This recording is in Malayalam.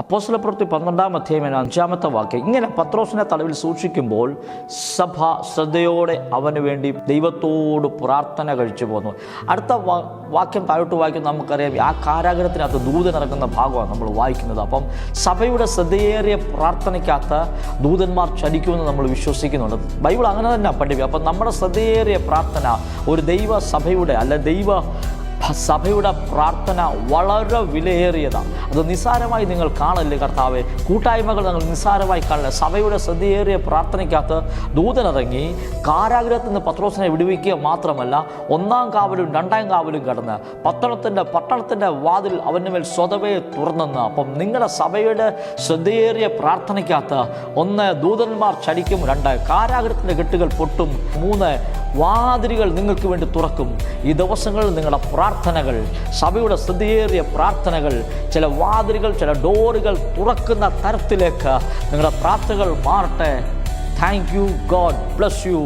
അപ്പോസ്തലപ്രവൃത്തി 12-ാം അധ്യായം 5-ാമത്തെ വാക്യം ഇങ്ങനെ പത്രോസിനെ തടവിൽ സൂക്ഷിക്കുമ്പോൾ സഭ ശ്രദ്ധയോടെ അവന് വേണ്ടി ദൈവത്തോട് പ്രാർത്ഥന കഴിച്ചു പോന്നു. അടുത്ത വാക്യം താഴോട്ട് വായിക്കും. നമുക്കറിയാം ആ കാരാഗ്രഹത്തിനകത്ത് ദൂതൻ ഇറങ്ങുന്ന ഭാഗമാണ് നമ്മൾ വായിക്കുന്നത്. അപ്പം സഭയുടെ ശ്രദ്ധയേറിയ പ്രാർത്ഥനയ്ക്കകത്ത് ദൂതന്മാർ ചലിക്കുമെന്ന് നമ്മൾ വിശ്വസിക്കുന്നുണ്ട്. ബൈബിൾ അങ്ങനെ തന്നെ പഠിപ്പിക്കും. അപ്പം നമ്മുടെ ശ്രദ്ധയേറിയ പ്രാർത്ഥന ഒരു ദൈവസഭയുടെ സഭയുടെ പ്രാർത്ഥന വളരെ വിലയേറിയതാണ്. അത് നിസ്സാരമായി നിങ്ങൾ കാണല്ലേ കർത്താവെ. കൂട്ടായ്മകൾ നിങ്ങൾ നിസ്സാരമായി കാണല്ലേ. സഭയുടെ ശ്രദ്ധയേറിയ പ്രാർത്ഥനയ്ക്കകത്ത് ദൂതനിറങ്ങി കാരാഗ്രഹത്തിൽ നിന്ന് പത്രോസിനെ വിടുവിക്കുക മാത്രമല്ല, 1-ാം കാവലും 2-ാം കാവലും കടന്ന് പട്ടണത്തിൻ്റെ വാതിൽ അവൻ്റെ മേൽ സ്വതവേ തുറന്നെന്ന്. അപ്പം നിങ്ങളുടെ സഭയുടെ ശ്രദ്ധയേറിയ പ്രാർത്ഥനയ്ക്കകത്ത് 1 ദൂതന്മാർ ചലിക്കും, 2 കാരാഗ്രഹത്തിൻ്റെ കെട്ടുകൾ പൊട്ടും, 3 വാതിലുകൾ നിങ്ങൾക്ക് വേണ്ടി തുറക്കും. ഈ ദിവസങ്ങളിൽ നിങ്ങളുടെ പ്രാർത്ഥനകൾ, സഭയുടെ ശ്രദ്ധയേറിയ പ്രാർത്ഥനകൾ, ചില വാതിലുകൾ, ചില ഡോറുകൾ തുറക്കുന്ന തരത്തിലേക്ക് നിങ്ങളുടെ പ്രാർത്ഥനകൾ മാറട്ടെ. Thank you. God bless you.